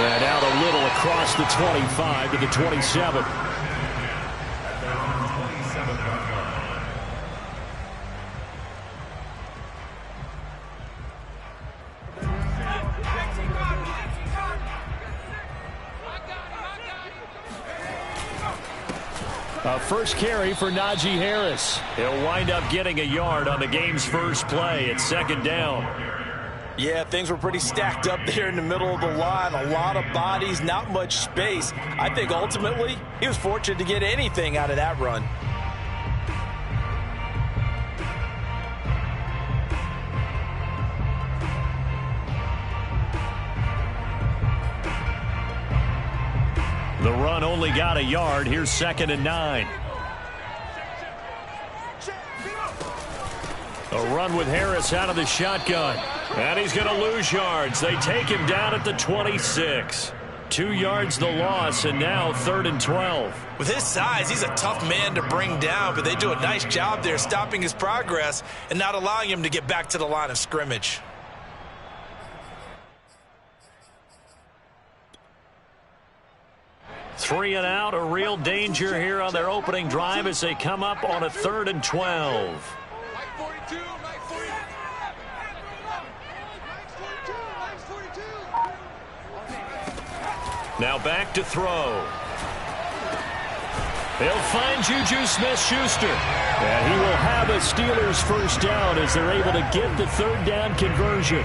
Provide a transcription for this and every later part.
And out a little across the 25 to the 27. A first carry for Najee Harris. He'll wind up getting a yard on the game's first play. It's second down. Yeah, things were pretty stacked up there in the middle of the line. A lot of bodies, not much space. I think ultimately he was fortunate to get anything out of that run. The run only got a yard. Here's 2nd and 9. A run with Harris out of the shotgun. And he's going to lose yards. They take him down at the 26. 2 yards the loss, and now 3rd and 12. With his size, he's a tough man to bring down, but they do a nice job there stopping his progress and not allowing him to get back to the line of scrimmage. Three and out, a real danger here on their opening drive as they come up on a 3rd and 12. Now back to throw. They'll find Juju Smith-Schuster. And he will have a Steelers first down as they're able to get the 3rd down conversion.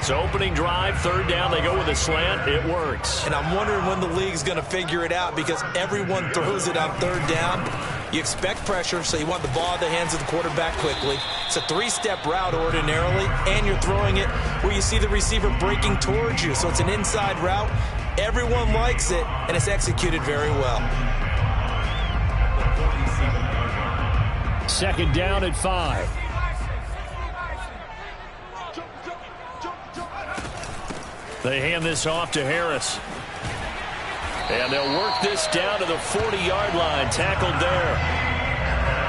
So opening drive, 3rd down, they go with a slant. It works. And I'm wondering when the league's going to figure it out because everyone throws it on 3rd down. You expect pressure, so you want the ball in the hands of the quarterback quickly. It's a 3-step route ordinarily, and you're throwing it where you see the receiver breaking towards you. So it's an inside route. Everyone likes it, and it's executed very well. 2nd down at 5. They hand this off to Harris. And they'll work this down to the 40-yard line. Tackled there.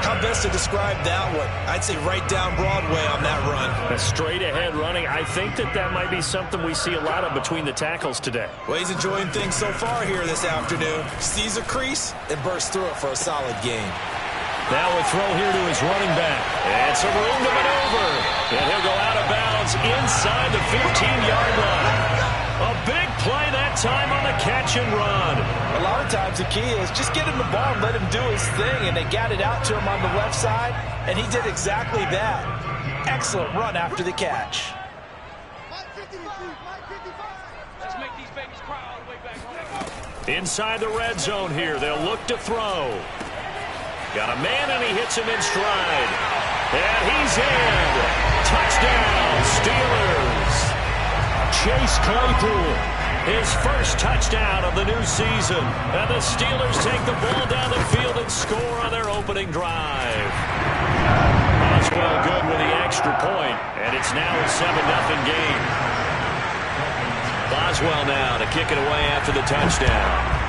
How best to describe that one? I'd say right down Broadway on that run. A straight-ahead running. I think that might be something we see a lot of between the tackles today. Well, he's enjoying things so far here this afternoon. Sees a crease and bursts through it for a solid gain. Now a throw here to his running back. And some room to maneuver. And he'll go out of bounds inside the 15-yard line. A big play that time on the catch and run. A lot of times the key is just get him the ball and let him do his thing. And they got it out to him on the left side. And he did exactly that. Excellent run after the catch. Inside the red zone here. They'll look to throw. Got a man, and he hits him in stride. And he's in. Touchdown, Steelers. Chase Claypool, his first touchdown of the new season. And the Steelers take the ball down the field and score on their opening drive. Boswell good with the extra point, and it's now a 7-0 game. Boswell now to kick it away after the touchdown.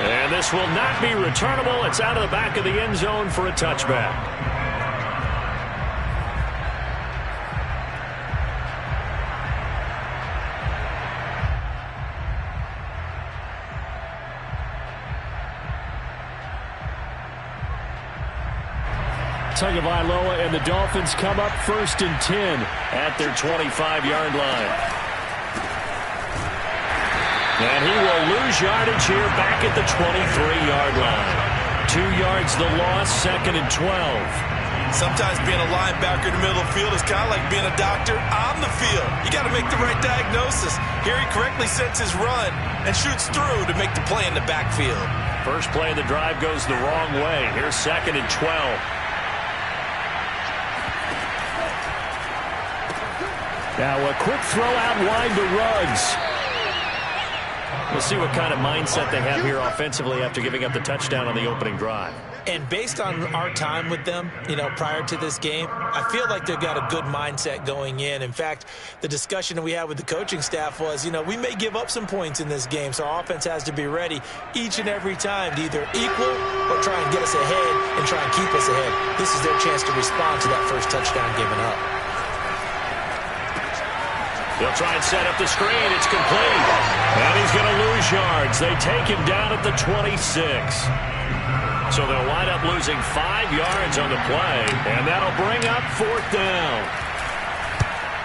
And this will not be returnable. It's out of the back of the end zone for a touchback. Tagovailoa and the Dolphins come up 1st and 10 at their 25-yard line. And he will lose yardage here back at the 23-yard line. 2 yards the loss, 2nd and 12. Sometimes being a linebacker in the middle of the field is kind of like being a doctor on the field. You got to make the right diagnosis. Here he correctly sets his run and shoots through to make the play in the backfield. First play of the drive goes the wrong way. Here's 2nd and 12. Now a quick throw out wide to Ruggs. We'll see what kind of mindset they have here offensively after giving up the touchdown on the opening drive. And based on our time with them, prior to this game, I feel like they've got a good mindset going in. In fact, the discussion that we had with the coaching staff was, we may give up some points in this game, so our offense has to be ready each and every time to either equal or try and get us ahead and try and keep us ahead. This is their chance to respond to that first touchdown given up. They'll try and set up the screen. It's complete. And he's going to lose yards. They take him down at the 26. So they'll wind up losing 5 yards on the play, and that'll bring up 4th down.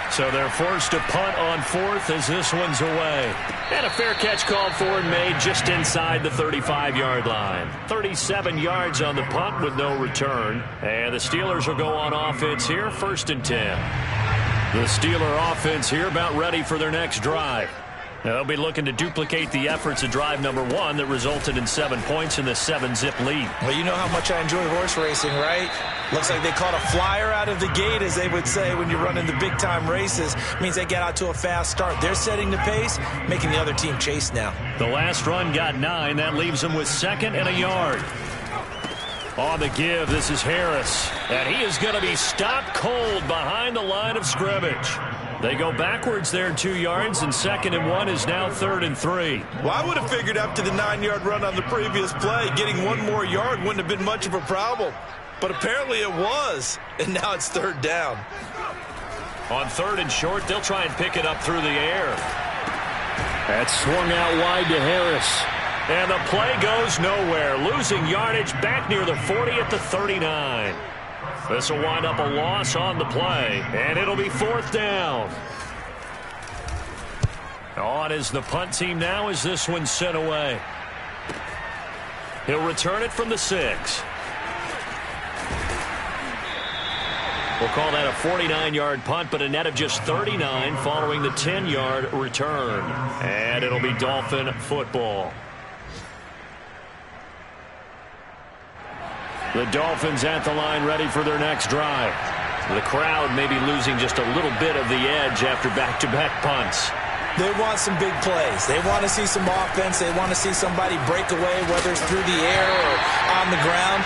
So they're forced to punt on 4th as this one's away. And a fair catch called for and made just inside the 35-yard line. 37 yards on the punt with no return. And the Steelers will go on offense here, 1st and 10. The Steeler offense here about ready for their next drive. They'll be looking to duplicate the efforts of drive number 1 that resulted in 7 points in the 7-zip lead. Well, you know how much I enjoy horse racing, right? Looks like they caught a flyer out of the gate, as they would say when you're running the big-time races. Means they get out to a fast start. They're setting the pace, making the other team chase now. The last run got 9. That leaves them with 2nd and a yard. On the give, this is Harris. And he is going to be stopped cold behind the line of scrimmage. They go backwards there 2 yards, and 2nd and 1 is now 3rd and 3. Well, I would have figured after the 9-yard run on the previous play, getting 1 more yard wouldn't have been much of a problem. But apparently it was, and now it's 3rd down. On 3rd and short, they'll try and pick it up through the air. That's swung out wide to Harris. And the play goes nowhere, losing yardage back near the 40 at the 39. This will wind up a loss on the play, and it'll be 4th down. On is the punt team now as this one's sent away. He'll return it from the 6. We'll call that a 49-yard punt, but a net of just 39 following the 10-yard return. And it'll be Dolphin football. The Dolphins at the line ready for their next drive. The crowd may be losing just a little bit of the edge after back-to-back punts. They want some big plays. They want to see some offense. They want to see somebody break away, whether it's through the air or on the ground.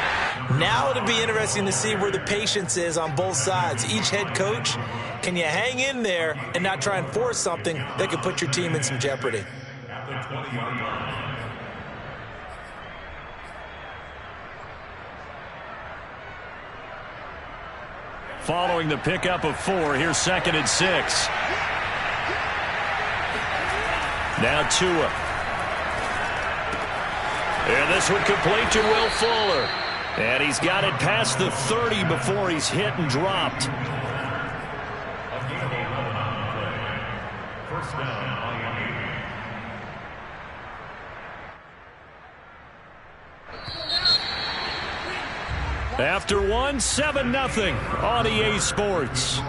Now it'll be interesting to see where the patience is on both sides. Each head coach, can you hang in there and not try and force something that could put your team in some jeopardy? Following the pickup of 4, here's 2nd and 6. Now Tua. And this one complete to Will Fuller. And he's got it past the 30 before he's hit and dropped. First down. After 1, 7-0 on EA Sports.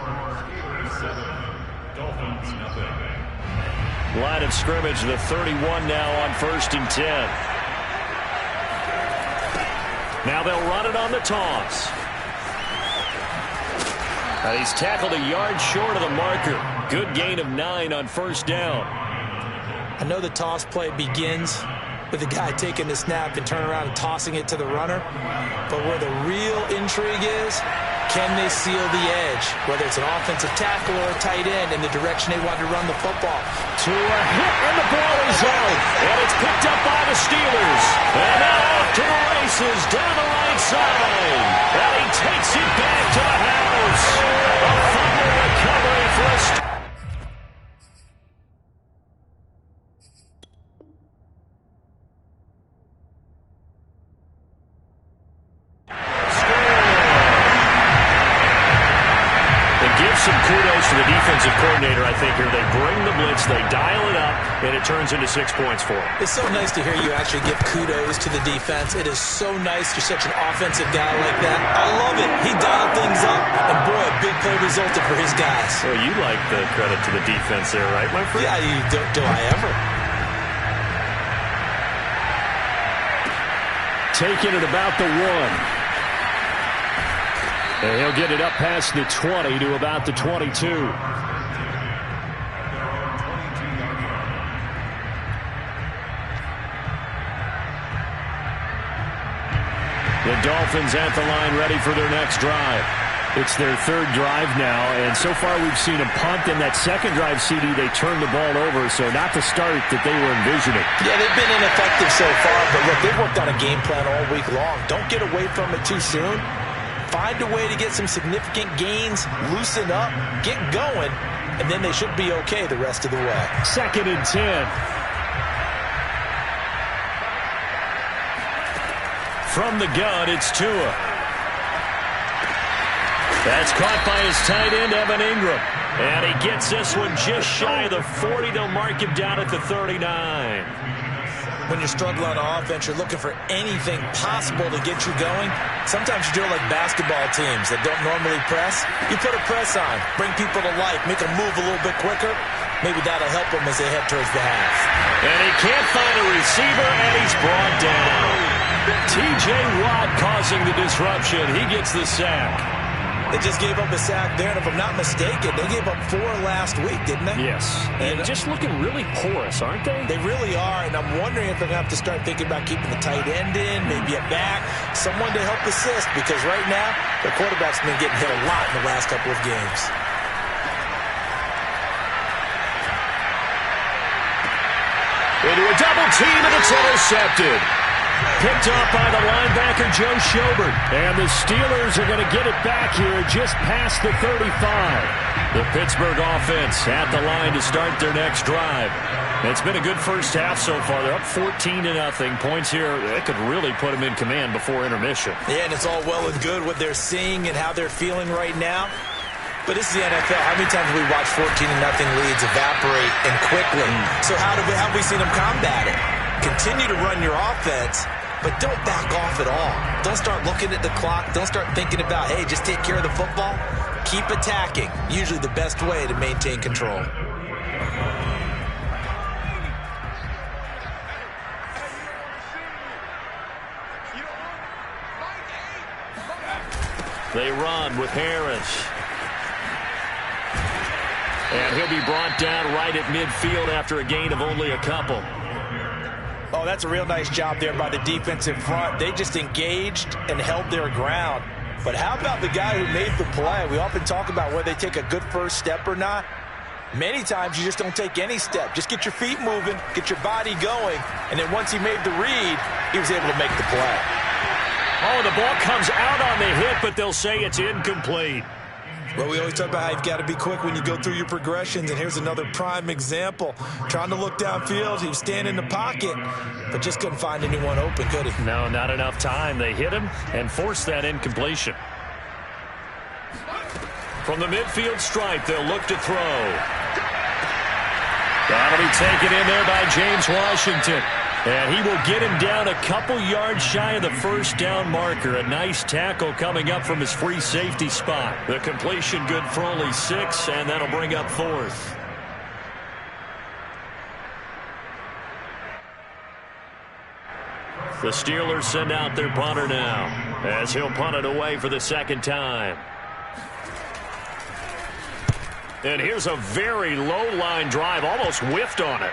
Line of scrimmage, the 31 now on 1st and 10. Now they'll run it on the toss. And he's tackled a yard short of the marker. Good gain of 9 on 1st down. I know the toss play begins with the guy taking the snap and turning around and tossing it to the runner. But where the real intrigue is, can they seal the edge? Whether it's an offensive tackle or a tight end in the direction they want to run the football. To a hit, and the ball is out. And it's picked up by the Steelers. And now off to the races down the right side. And he takes it back to the house. A fumble recovery for a some kudos to the defensive coordinator, I think, here. They bring the blitz, they dial it up, and it turns into 6 points for them. It's so nice to hear you actually give kudos to the defense. It is so nice you're such an offensive guy like that. I love it. He dialed things up, and boy, a big play resulted for his guys. Well, you like the credit to the defense there, right, my friend? Yeah, do I ever? Taking it about the 1. And he'll get it up past the 20 to about the 22. The Dolphins at the line ready for their next drive. It's their 3rd drive now, and so far we've seen a punt. In that 2nd drive, CD, they turned the ball over, so not the start that they were envisioning. Yeah, they've been ineffective so far, but look, they've worked on a game plan all week long. Don't get away from it too soon. find a way to get some significant gains, loosen up, get going, and then they should be okay the rest of the way. 2nd and 10. From the gun, it's Tua. That's caught by his tight end, Evan Ingram. And he gets this one just shy of the 40. They'll mark him down at the 39. When you're struggling on offense, you're looking for anything possible to get you going. Sometimes you do it like basketball teams that don't normally press. You put a press on, bring people to life, make them move a little bit quicker. Maybe that'll help them as they head towards the half. And he can't find a receiver, and he's brought down. T.J. Watt causing the disruption. He gets the sack. They just gave up a sack there, and if I'm not mistaken, they gave up 4 last week, didn't they? Yes. And just looking really porous, aren't they? They really are, and I'm wondering if they're going to have to start thinking about keeping the tight end in, maybe a back, someone to help assist, because right now, their quarterback's been getting hit a lot in the last couple of games. Into a double team, and it's intercepted. Picked up by the linebacker, Joe Schobert. And the Steelers are going to get it back here just past the 35. The Pittsburgh offense at the line to start their next drive. It's been a good first half so far. They're up 14-0. Points here, that could really put them in command before intermission. Yeah, and it's all well and good what they're seeing and how they're feeling right now. But this is the NFL. How many times have we watched 14-0 leads evaporate and quickly? So how have we seen them combat it? Continue to run your offense, but don't back off at all. Don't start looking at the clock. Don't start thinking about, hey, just take care of the football. Keep attacking. Usually the best way to maintain control. They run with Harris. And he'll be brought down right at midfield after a gain of only a couple. Oh, that's a real nice job there by the defensive front. They just engaged and held their ground. But how about the guy who made the play? We often talk about whether they take a good first step or not. Many times you just don't take any step. Just get your feet moving, get your body going, and then once he made the read, he was able to make the play. Oh, the ball comes out on the hit, but they'll say it's incomplete. Well, we always talk about how you've got to be quick when you go through your progressions, and here's another prime example. Trying to look downfield, he was standing in the pocket, but just couldn't find anyone open, could he? No, not enough time. They hit him and forced that incompletion. From the midfield stripe, they'll look to throw. That'll be taken in there by James Washington. And he will get him down a couple yards shy of the first down marker. A nice tackle coming up from his free safety spot. The completion good for only 6, and that'll bring up 4th. The Steelers send out their punter now, as he'll punt it away for the 2nd time. And here's a very low-line drive, almost whiffed on it.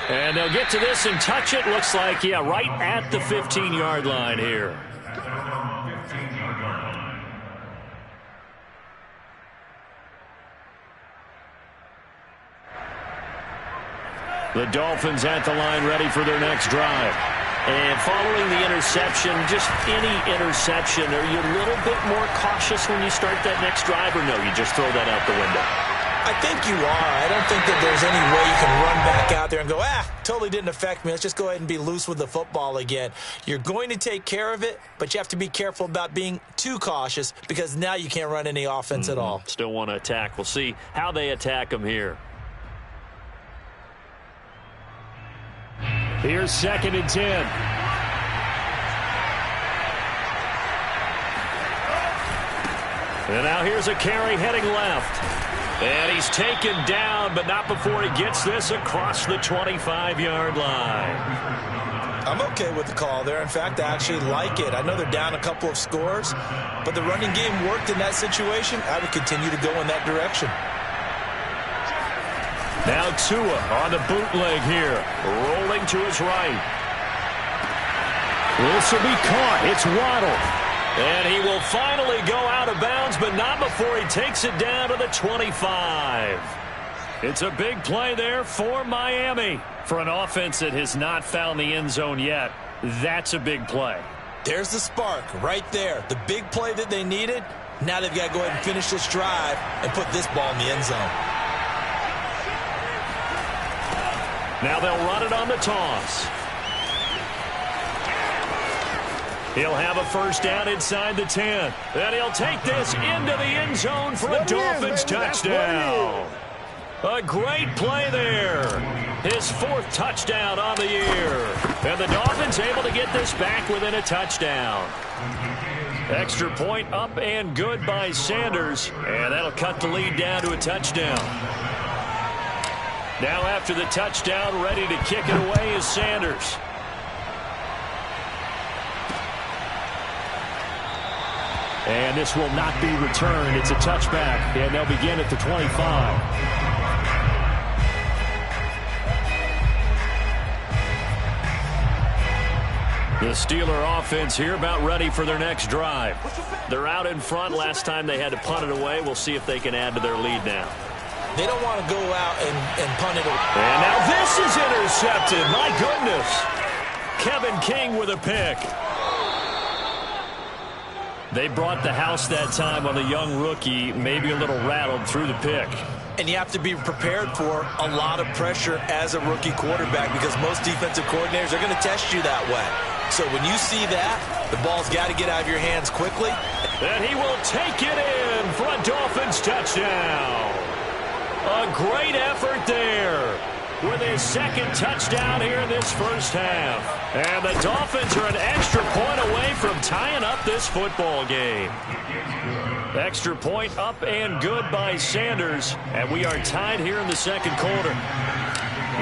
And they'll get to this and touch it. Looks like, yeah, right at the 15-yard line here. The Dolphins at the line ready for their next drive. And following the interception, just any interception, are you a little bit more cautious when you start that next drive, or no, you just throw that out the window? I think you are. I don't think that there's any way you can run back out there and go, totally didn't affect me. Let's just go ahead and be loose with the football again. You're going to take care of it, but you have to be careful about being too cautious because now you can't run any offense at all. Still want to attack. We'll see how they attack them here. Here's 2nd and 10. And now here's a carry heading left. And he's taken down, but not before he gets this across the 25-yard line. I'm okay with the call there. In fact, I actually like it. I know they're down a couple of scores, but the running game worked in that situation. I would continue to go in that direction. Now Tua on the bootleg here, rolling to his right. This will be caught. It's Waddle. And he will finally go out of bounds, but not before he takes it down to the 25. It's a big play there for Miami. For an offense that has not found the end zone yet, that's a big play. There's the spark right there. The big play that they needed. Now they've got to go ahead and finish this drive and put this ball in the end zone. Now they'll run it on the toss. He'll have a first down inside the 10. And he'll take this into the end zone for a Dolphins touchdown. A great play there. His 4th touchdown on the year. And the Dolphins able to get this back within a touchdown. Extra point up and good by Sanders. And that'll cut the lead down to a touchdown. Now after the touchdown, ready to kick it away is Sanders. And this will not be returned. It's a touchback, and they'll begin at the 25. The Steeler offense here about ready for their next drive. They're out in front. Last time they had to punt it away. We'll see if they can add to their lead now. They don't want to go out and punt it away. And now this is intercepted. My goodness. Kevin King with a pick. They brought the house that time on the young rookie, maybe a little rattled through the pick. And you have to be prepared for a lot of pressure as a rookie quarterback because most defensive coordinators are going to test you that way. So when you see that, the ball's got to get out of your hands quickly. And he will take it in for a Dolphins touchdown. A great effort there with his 2nd touchdown here in this first half. And the Dolphins are an extra point away from tying up this football game. Extra point up and good by Sanders. And we are tied here in the 2nd quarter.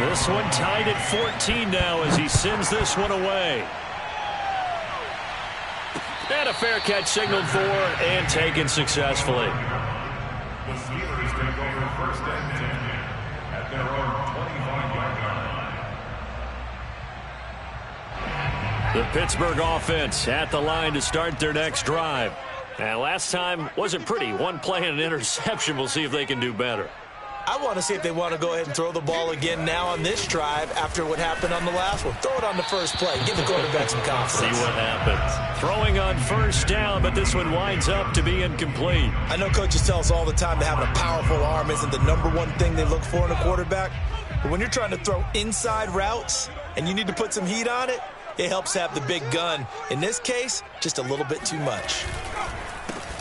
This one tied at 14 now as he sends this one away. And a fair catch signaled for and taken successfully. The Steelers going to go for 1st and 10 at their own 25-yard line. The Pittsburgh offense at the line to start their next drive. And last time wasn't pretty. One play and an interception. We'll see if they can do better. I want to see if they want to go ahead and throw the ball again now on this drive after what happened on the last one. Throw it on the first play. Give the quarterback some confidence. See what happens. Throwing on 1st down, but this one winds up to be incomplete. I know coaches tell us all the time that having a powerful arm isn't the #1 thing they look for in a quarterback. But when you're trying to throw inside routes and you need to put some heat on it, it helps have the big gun. In this case, just a little bit too much.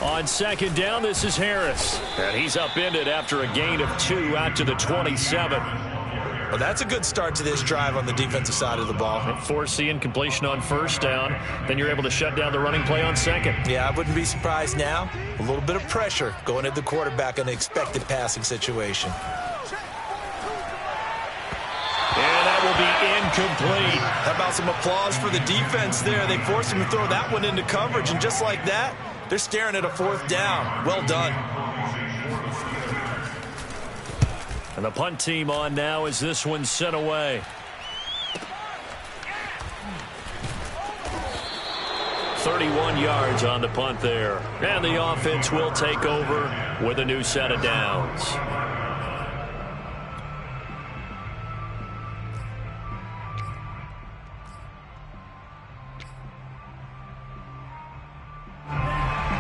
On 2nd down, this is Harris. And he's upended after a gain of 2 out to the 27. Well, that's a good start to this drive on the defensive side of the ball. Force the incompletion on 1st down. Then you're able to shut down the running play on 2nd. Yeah, I wouldn't be surprised now. A little bit of pressure going at the quarterback in an expected passing situation. And that will be incomplete. How about some applause for the defense there? They forced him to throw that one into coverage, and just like that, they're staring at a 4th down. Well done. And the punt team on now as this one's sent away. 31 yards on the punt there. And the offense will take over with a new set of downs.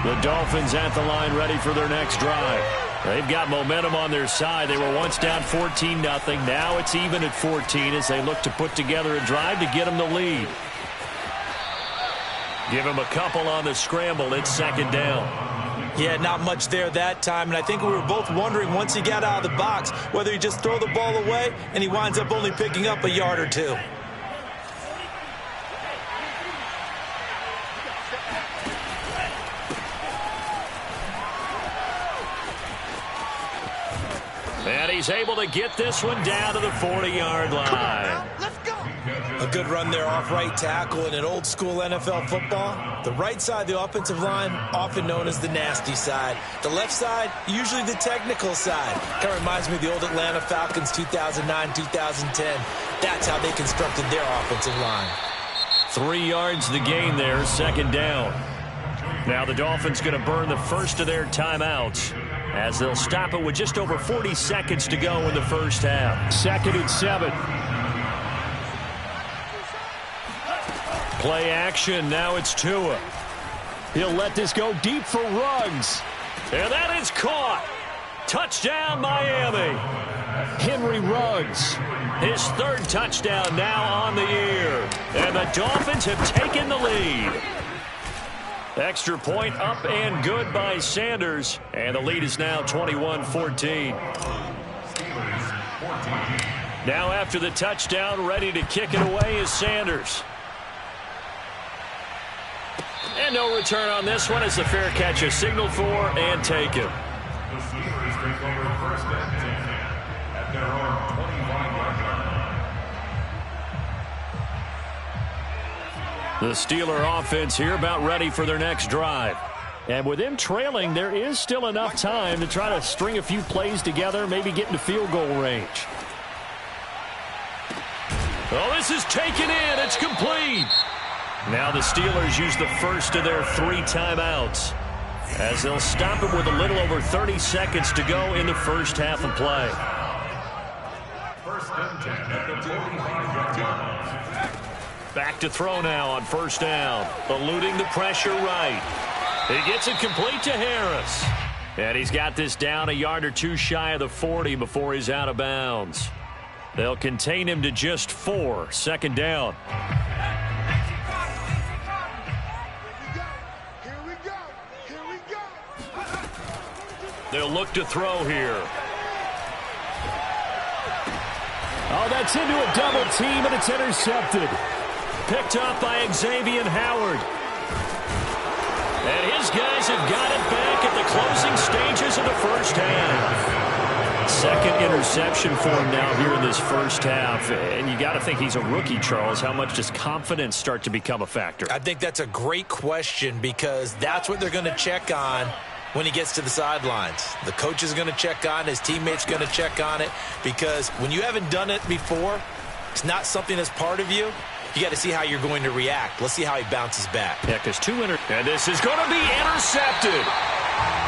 The Dolphins at the line ready for their next drive. They've got momentum on their side. They were once down 14-0. Now it's even at 14 as they look to put together a drive to get them the lead. Give him a couple on the scramble. It's 2nd down. Yeah, not much there that time, and I think we were both wondering once he got out of the box whether he just throw the ball away and he winds up only picking up a yard or 2. And he's able to get this one down to the 40-yard line. A good run there off right tackle in an old-school NFL football. The right side, the offensive line, often known as the nasty side. The left side, usually the technical side. Kind of reminds me of the old Atlanta Falcons 2009-2010. That's how they constructed their offensive line. 3 yards the gain there, 2nd down. Now the Dolphins going to burn the first of their timeouts as they'll stop it with just over 40 seconds to go in the first half. 2nd and 7. Play action. Now it's Tua. He'll let this go deep for Ruggs. And that is caught. Touchdown, Miami. Henry Ruggs. His third touchdown now on the year. And the Dolphins have taken the lead. Extra point up and good by Sanders. And the lead is now 21-14. Now after the touchdown, ready to kick it away is Sanders. And no return on this one as the fair catch is signaled for and taken. The Steelers take over first and 10 at their own 25-yard line. The Steeler offense here about ready for their next drive. And with them trailing, there is still enough time to try to string a few plays together, maybe get into field goal range. Oh, this is taken in. It's complete. Now the Steelers use the first of their 3 timeouts as they'll stop it with a little over 30 seconds to go in the first half of play. First and 10 at the 45-yard line. Back to throw now on first down. Eluding the pressure right. He gets it complete to Harris. And he's got this down a yard or two shy of the 40 before he's out of bounds. They'll contain him to just 4. Second down. They'll look to throw here. Oh, that's into a double team, and it's intercepted. Picked up by Xavier Howard. And his guys have got it back at the closing stages of the first half. Second interception for him now here in this first half. And you got to think he's a rookie, Charles. How much does confidence start to become a factor? I think that's a great question because that's what they're going to check on when he gets to the sidelines. The coach is going to check on it. His teammates going to check on it because when you haven't done it before, it's not something that's part of you. You got to see how you're going to react. Let's see how he bounces back. Yeah, because and this is going to be intercepted.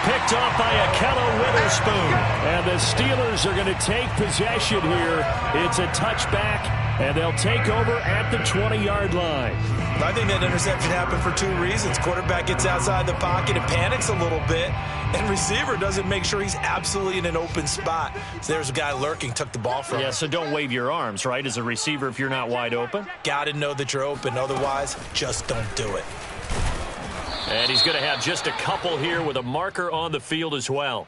Picked off by Akello Witherspoon. And the Steelers are going to take possession here. It's a touchback, and they'll take over at the 20-yard line. I think that interception happened for 2 reasons. Quarterback gets outside the pocket and panics a little bit, and receiver doesn't make sure he's absolutely in an open spot. So there's a guy lurking, took the ball from him. Yeah, so don't wave your arms, right, as a receiver if you're not wide open. Got to know that you're open. Otherwise, just don't do it. And he's going to have just a couple here with a marker on the field as well.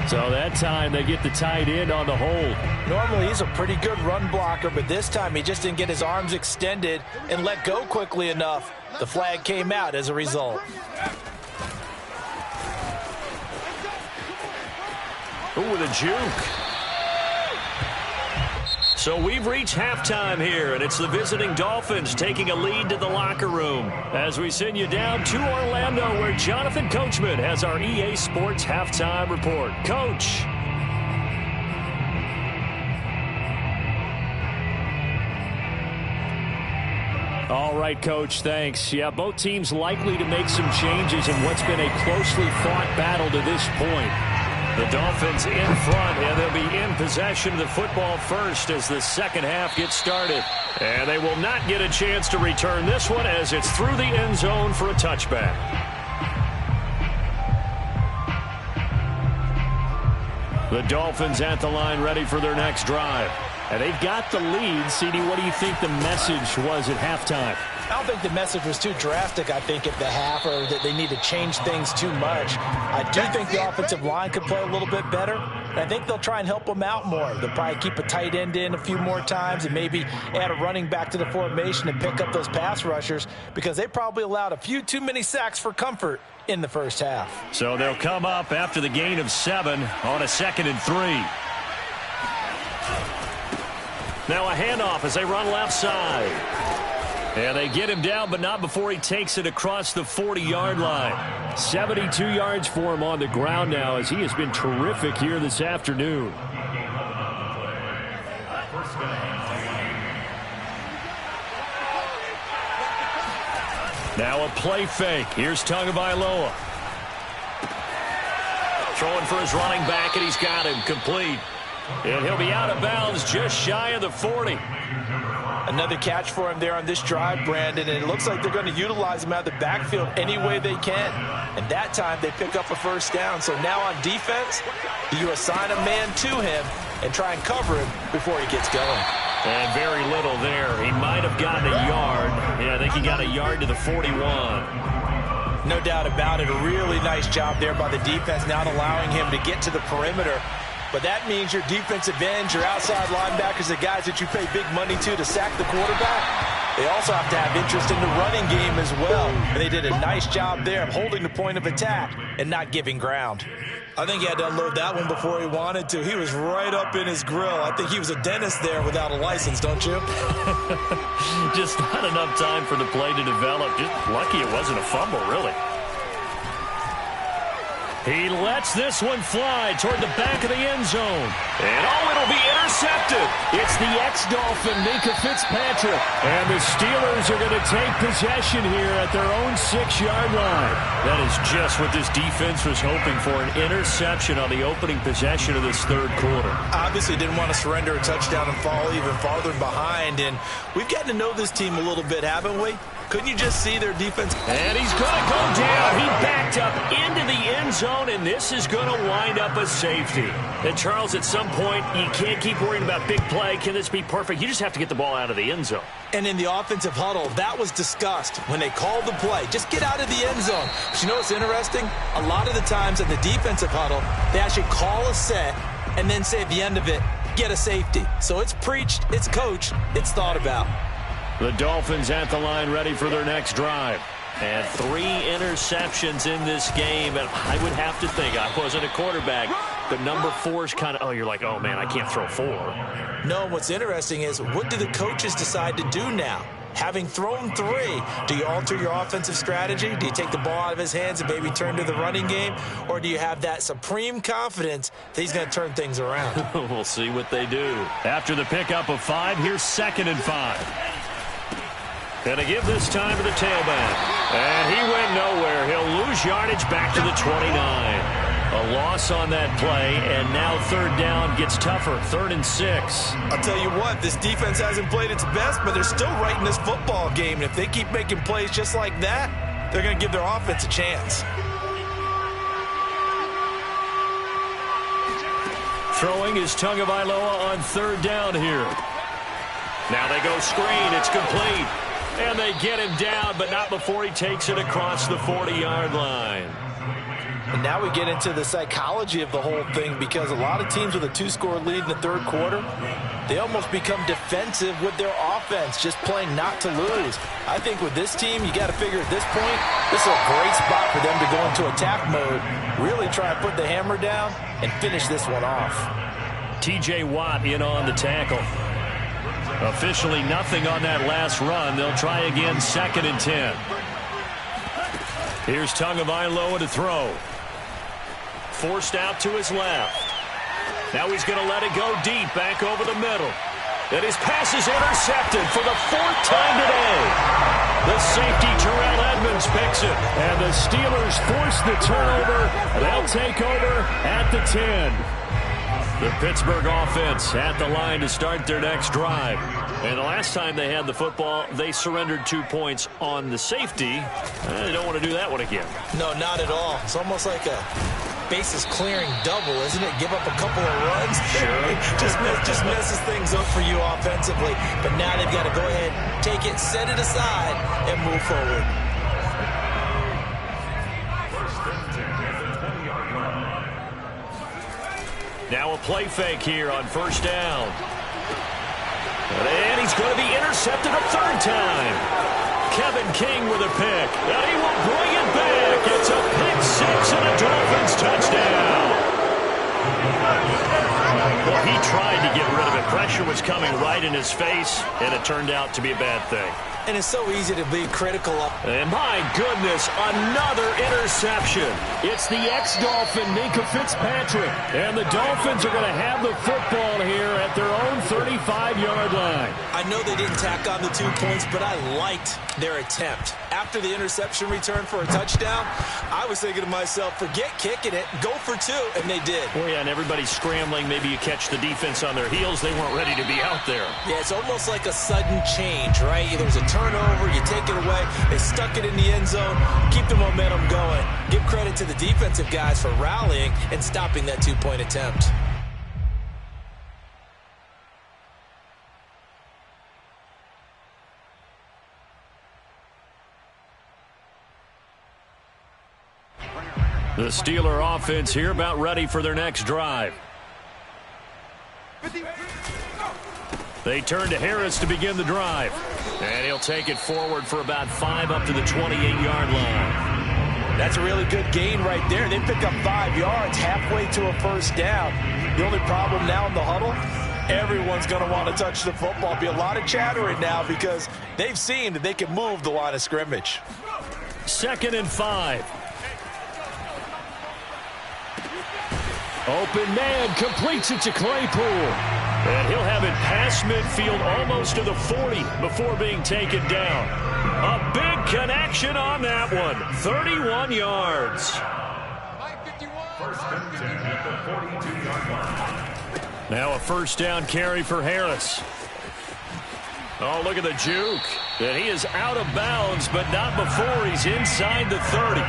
So that time they get the tight end on the hold. Normally he's a pretty good run blocker, but this time he just didn't get his arms extended and let go quickly enough. The flag came out as a result. Ooh, with a juke. So we've reached halftime here, and it's the visiting Dolphins taking a lead to the locker room as we send you down to Orlando where Jonathan Coachman has our EA Sports Halftime Report. Coach. All right, Coach, thanks. Yeah, both teams likely to make some changes in what's been a closely fought battle to this point. The Dolphins in front, and they'll be in possession of the football first as the second half gets started. And they will not get a chance to return this one as it's through the end zone for a touchback. The Dolphins at the line ready for their next drive. And they've got the lead. CD, what do you think the message was at halftime? I don't think the message was too drastic, I think, at the half, or that they need to change things too much. I do think the offensive line could play a little bit better, and I think they'll try and help them out more. They'll probably keep a tight end in a few more times and maybe add a running back to the formation and pick up those pass rushers because they probably allowed a few too many sacks for comfort in the first half. So they'll come up after the gain of 7 on a 2nd and 3. Now a handoff as they run left side. And they get him down, but not before he takes it across the 40-yard line. 72 yards for him on the ground now as he has been terrific here this afternoon. Now a play fake. Here's Tagovailoa. Throwing for his running back, and he's got him complete. And he'll be out of bounds just shy of the 40. Another catch for him there on this drive, Brandon, and it looks like they're going to utilize him out of the backfield any way they can. And that time they pick up a first down. So now on defense, you assign a man to him and try and cover him before he gets going. And very little there. He might have gotten a yard. Yeah, I think he got a yard to the 41. No doubt about it. A really nice job there by the defense, not allowing him to get to the perimeter. But that means your defensive ends, your outside linebackers, the guys that you pay big money to sack the quarterback, they also have to have interest in the running game as well. And they did a nice job there of holding the point of attack and not giving ground. I think he had to unload that one before he wanted to. He was right up in his grill. I think he was a dentist there without a license, don't you? Just not enough time for the play to develop. Just lucky it wasn't a fumble, really. He lets this one fly toward the back of the end zone. And, it'll be intercepted. It's the ex-Dolphin, Micah Fitzpatrick. And the Steelers are going to take possession here at their own 6-yard line. That is just what this defense was hoping for, an interception on the opening possession of this third quarter. Obviously didn't want to surrender a touchdown and fall even farther behind. And we've gotten to know this team a little bit, haven't we? Couldn't you just see their defense? And he's going to go down. He backed up into the end zone, and this is going to wind up a safety. And, Charles, at some point, you can't keep worrying about big play. Can this be perfect? You just have to get the ball out of the end zone. And in the offensive huddle, that was discussed when they called the play. Just get out of the end zone. But you know what's interesting? A lot of the times in the defensive huddle, they actually call a set and then say at the end of it, get a safety. So it's preached, it's coached, it's thought about. The Dolphins at the line ready for their next drive. And 3 interceptions in this game. And I would have to think, I wasn't a quarterback, but number 4 is kind of, you're like, oh, man, I can't throw 4. No, what's interesting is what do the coaches decide to do now? Having thrown 3, do you alter your offensive strategy? Do you take the ball out of his hands and maybe turn to the running game? Or do you have that supreme confidence that he's going to turn things around? We'll see what they do. After the pickup of 5, here's 2nd and 5. Gonna give this time to the tailback. And he went nowhere. He'll lose yardage back to the 29. A loss on that play, and now 3rd down gets tougher. 3rd and 6. I'll tell you what, this defense hasn't played its best, but they're still right in this football game. And if they keep making plays just like that, they're going to give their offense a chance. Throwing is Tagovailoa on 3rd down here. Now they go screen. It's complete. And they get him down, but not before he takes it across the 40-yard line. And now we get into the psychology of the whole thing, because a lot of teams with a 2-score lead in the third quarter, they almost become defensive with their offense, just playing not to lose. I think with this team, you got to figure at this point, this is a great spot for them to go into attack mode, really try and put the hammer down and finish this one off. T.J. Watt in on the tackle. Officially nothing on that last run. They'll try again, 2nd and 10. Here's Tagovailoa to throw. Forced out to his left. Now he's going to let it go deep, back over the middle. And his pass is intercepted for the 4th time today. The safety, Terrell Edmonds, picks it. And the Steelers force the turnover. They'll take over at the 10. The Pittsburgh offense at the line to start their next drive. And the last time they had the football, they surrendered 2 points on the safety. They don't want to do that one again. No, not at all. It's almost like a bases clearing double, isn't it? Give up a couple of runs. Sure. just messes things up for you offensively. But now they've got to go ahead, take it, set it aside, and move forward. Now a play fake here on 1st down. And he's going to be intercepted a 3rd time. Kevin King with a pick. And he will bring it back. It's a pick 6 and a Dolphins touchdown. Well, he tried to get rid of it. Pressure was coming right in his face, and it turned out to be a bad thing. And it's so easy to be critical of. And my goodness, another interception. It's the ex-Dolphin, Micah Fitzpatrick. And the Dolphins are going to have the football here at their own 35-yard line. I know they didn't tack on the 2 points, but I liked their attempt. After the interception return for a touchdown, I was thinking to myself, forget kicking it, go for two, and they did. Oh, yeah, and everybody's scrambling. Maybe you catch the defense on their heels. They weren't ready to be out there. Yeah, it's almost like a sudden change, right? There's a turnover, you take it away, they stuck it in the end zone, keep the momentum going. Give credit to the defensive guys for rallying and stopping that two-point attempt. The Steeler offense here about ready for their next drive. They turn to Harris to begin the drive. And he'll take it forward for about 5 up to the 28-yard line. That's a really good gain right there. They pick up 5 yards halfway to a first down. The only problem now in the huddle, everyone's going to want to touch the football. Be a lot of chattering now because they've seen that they can move the line of scrimmage. 2nd and 5. Open man completes it to Claypool. And he'll have it past midfield almost to the 40 before being taken down. A big connection on that one. 31 yards. First and 10 at the 42-yard line. Now a first down carry for Harris. Oh, look at the juke. And he is out of bounds, but not before he's inside the 30.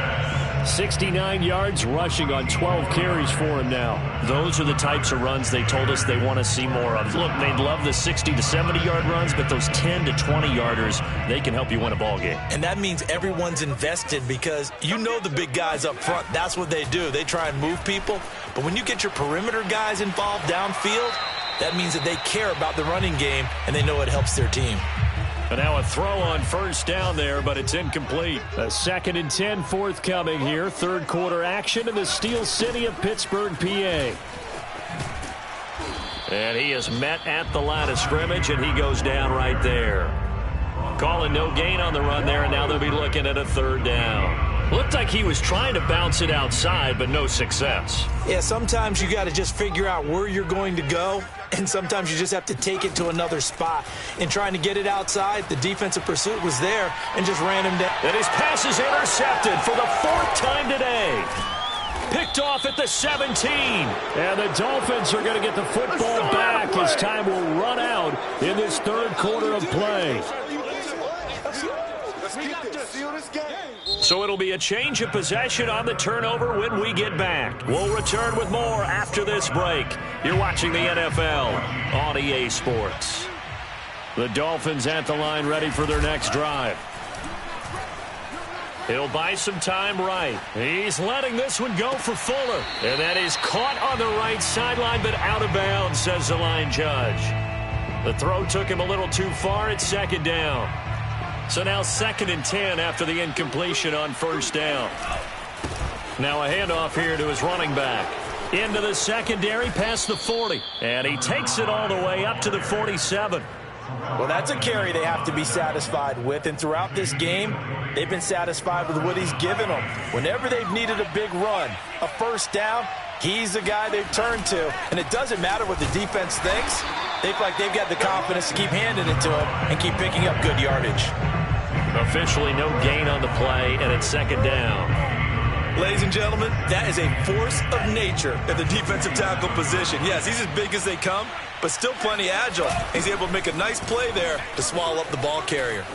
69 yards rushing on 12 carries for him now. Those are the types of runs they told us they want to see more of. Look, they'd love the 60 to 70-yard runs, but those 10 to 20-yarders, they can help you win a ball game. And that means everyone's invested because you know the big guys up front. That's what they do. They try and move people. But when you get your perimeter guys involved downfield, that means that they care about the running game and they know it helps their team. And now a throw on first down there, but it's incomplete. A 2nd and 10 forthcoming here. Third quarter action in the Steel City of Pittsburgh, PA. And he is met at the line of scrimmage, and he goes down right there. Calling no gain on the run there, and now they'll be looking at a 3rd down. Looked like he was trying to bounce it outside, but no success. Yeah, sometimes you got to just figure out where you're going to go, and sometimes you just have to take it to another spot. In trying to get it outside, the defensive pursuit was there and just ran him down. And his pass is intercepted for the 4th time today. Picked off at the 17. And the Dolphins are going to get the football back as time will run out in this 3rd quarter of play. So it'll be a change of possession on the turnover when we get back. We'll return with more after this break. You're watching the NFL on EA Sports. The Dolphins at the line ready for their next drive. He'll buy some time right. He's letting this one go for Fuller. And that is caught on the right sideline, but out of bounds, says the line judge. The throw took him a little too far at 2nd down. So now 2nd and 10 after the incompletion on first down. Now a handoff here to his running back. Into the secondary past the 40. And he takes it all the way up to the 47. Well, that's a carry they have to be satisfied with. And throughout this game, they've been satisfied with what he's given them. Whenever they've needed a big run, a first down, he's the guy they've turned to. And it doesn't matter what the defense thinks. They feel like they've got the confidence to keep handing it to him and keep picking up good yardage. Officially no gain on the play, and it's 2nd down. Ladies and gentlemen, that is a force of nature at the defensive tackle position. Yes, he's as big as they come, but still plenty agile. He's able to make a nice play there to swallow up the ball carrier.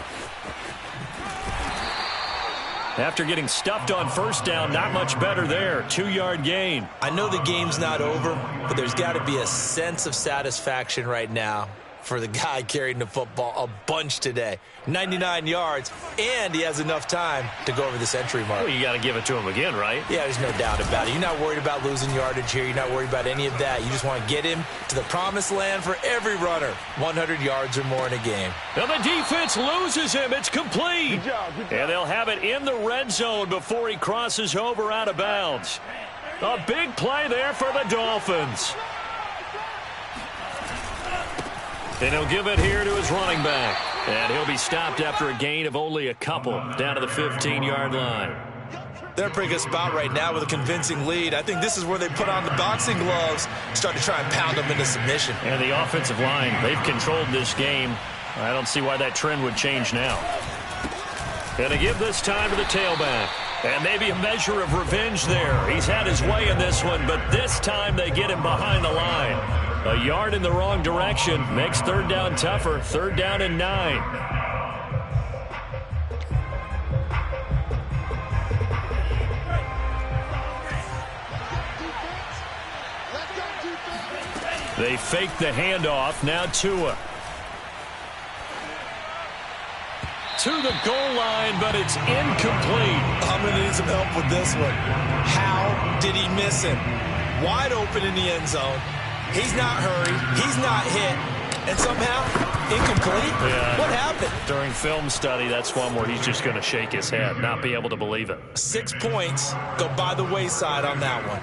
After getting stuffed on first down, not much better there. 2-yard gain. I know the game's not over, but there's got to be a sense of satisfaction right now for the guy carrying the football a bunch today. 99 yards, and he has enough time to go over the century mark. Well, you got to give it to him again, right? Yeah, there's no doubt about it. You're not worried about losing yardage here. You're not worried about any of that. You just want to get him to the promised land for every runner. 100 yards or more in a game. Now the defense loses him. It's complete. Good job. And they'll have it in the red zone before he crosses over out of bounds. A big play there for the Dolphins. And he'll give it here to his running back. And he'll be stopped after a gain of only a couple down to the 15-yard line. They're in a pretty good spot right now with a convincing lead. I think this is where they put on the boxing gloves, start to try and pound them into submission. And the offensive line, they've controlled this game. I don't see why that trend would change now. And to give this time to the tailback. And maybe a measure of revenge there. He's had his way in this one, but this time they get him behind the line. A yard in the wrong direction makes third down tougher. Third down and 9. They fake the handoff. Now Tua. To the goal line, but it's incomplete. I'm going to need some help with this one. How did he miss him? Wide open in the end zone. He's not hurried. He's not hit. And somehow, incomplete? Yeah. What happened? During film study, that's one where he's just going to shake his head, not be able to believe it. 6 points go by the wayside on that one.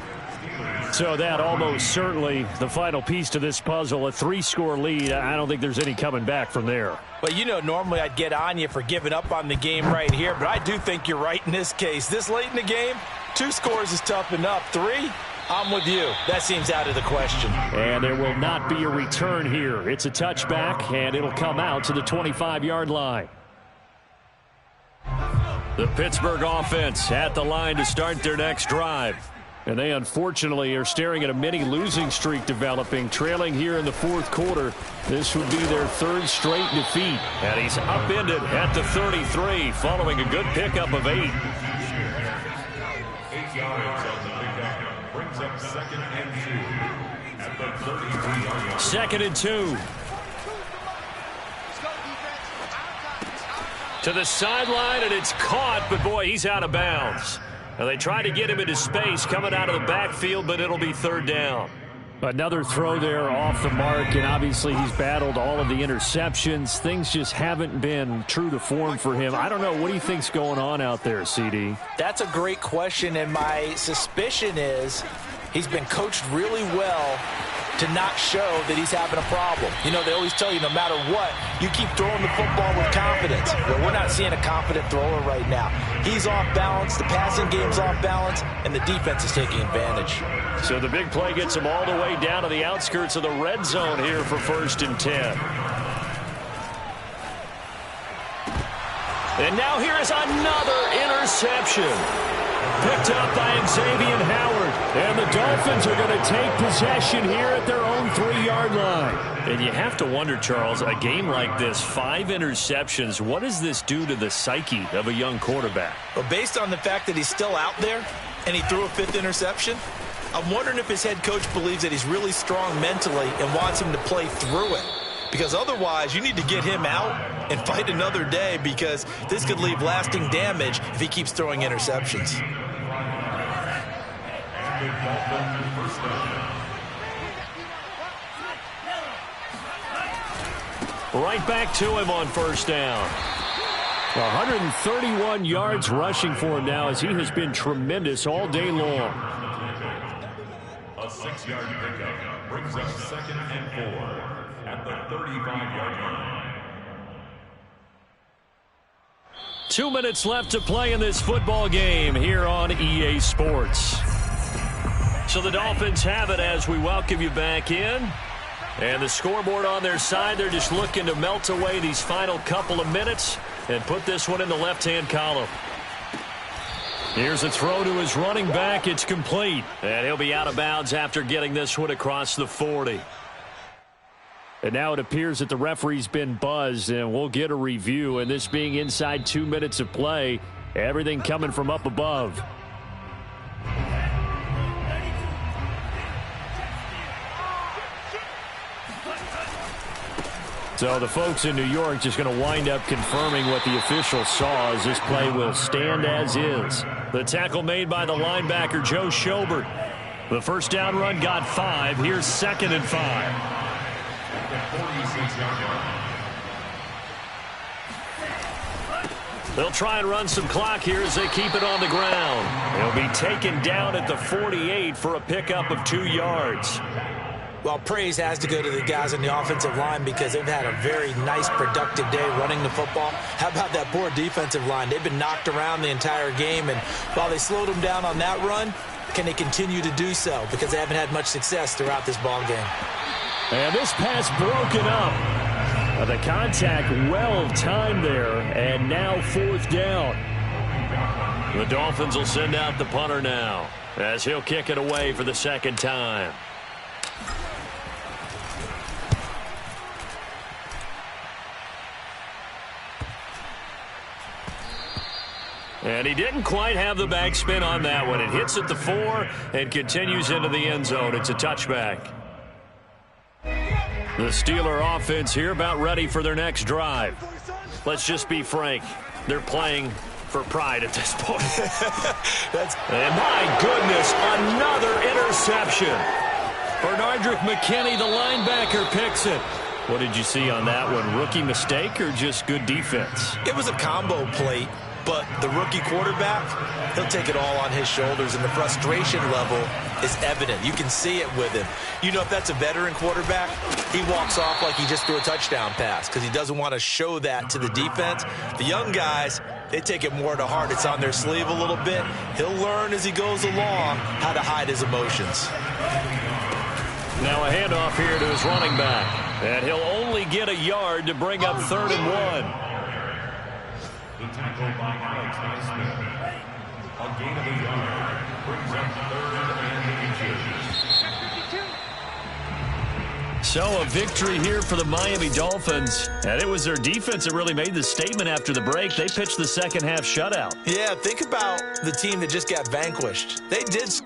So that almost certainly the final piece to this puzzle, a 3-score lead. I don't think there's any coming back from there. Well, you know, normally I'd get on you for giving up on the game right here, but I do think you're right in this case. This late in the game, 2 scores is tough enough. 3, I'm with you. That seems out of the question. And there will not be a return here. It's a touchback, and it'll come out to the 25-yard line. The Pittsburgh offense at the line to start their next drive. And they unfortunately are staring at a mini losing streak developing, trailing here in the fourth quarter. This would be their 3rd straight defeat. And he's upended at the 33 following a good pickup of 8. 8 yards on the pickup. Brings up 2nd and 2 at the 33-yard line. 2nd and 2. To the sideline, and it's caught, but boy, he's out of bounds. And they try to get him into space coming out of the backfield, but it'll be 3rd down. Another throw there off the mark, and obviously he's battled all of the interceptions. Things just haven't been true to form for him. I don't know. What do you think's going on out there, CD? That's a great question, and my suspicion is he's been coached really well to not show that he's having a problem. You know, they always tell you no matter what, you keep throwing the football with confidence. Well, we're not seeing a confident thrower right now. He's off balance, the passing game's off balance, and the defense is taking advantage. So the big play gets him all the way down to the outskirts of the red zone here for 1st and 10. And now here is another interception. Picked up by Xavier Howard. And the Dolphins are going to take possession here at their own 3-yard line. And you have to wonder, Charles, a game like this, 5 interceptions, what does this do to the psyche of a young quarterback? Well, based on the fact that he's still out there and he threw a 5th interception, I'm wondering if his head coach believes that he's really strong mentally and wants him to play through it. Because otherwise, you need to get him out and fight another day, because this could leave lasting damage if he keeps throwing interceptions. Right back to him on 1st down. 131 yards rushing for him now, as he has been tremendous all day long. A 6-yard pickup brings up 2nd and 4 at the 35-yard line. 2 minutes left to play in this football game here on EA Sports. So the Dolphins have it as we welcome you back in. And the scoreboard on their side, they're just looking to melt away these final couple of minutes and put this one in the left-hand column. Here's a throw to his running back. It's complete. And he'll be out of bounds after getting this one across the 40. And now it appears that the referee's been buzzed, and we'll get a review. And this being inside 2 minutes of play, everything coming from up above. So the folks in New York just going to wind up confirming what the official saw, as this play will stand as is. The tackle made by the linebacker, Joe Schobert. The 1st down run got 5. Here's 2nd and 5. They'll try and run some clock here as they keep it on the ground. They'll be taken down at the 48 for a pickup of 2 yards. Well, praise has to go to the guys on the offensive line, because they've had a very nice, productive day running the football. How about that poor defensive line? They've been knocked around the entire game, and while they slowed them down on that run, can they continue to do so? Because they haven't had much success throughout this ball game. And this pass broken up. The contact well timed there, and now 4th down. The Dolphins will send out the punter now, as he'll kick it away for the 2nd time. And he didn't quite have the backspin on that one. It hits at the 4 and continues into the end zone. It's a touchback. The Steeler offense here about ready for their next drive. Let's just be frank. They're playing for pride at this point. And my goodness, another interception. Bernardrick McKinney, the linebacker, picks it. What did you see on that one? Rookie mistake or just good defense? It was a combo plate. But the rookie quarterback, he'll take it all on his shoulders, and the frustration level is evident. You can see it with him. You know, if that's a veteran quarterback, he walks off like he just threw a touchdown pass because he doesn't want to show that to the defense. The young guys, they take it more to heart. It's on their sleeve a little bit. He'll learn as he goes along how to hide his emotions. Now a handoff here to his running back. And he'll only get a yard to bring up 3rd and 1. The tackle by Alex Highsmith. A gain of a yard brings up 3rd and inches. So a victory here for the Miami Dolphins. And it was their defense that really made the statement after the break. They pitched the second half shutout. Yeah, think about the team that just got vanquished. They did score.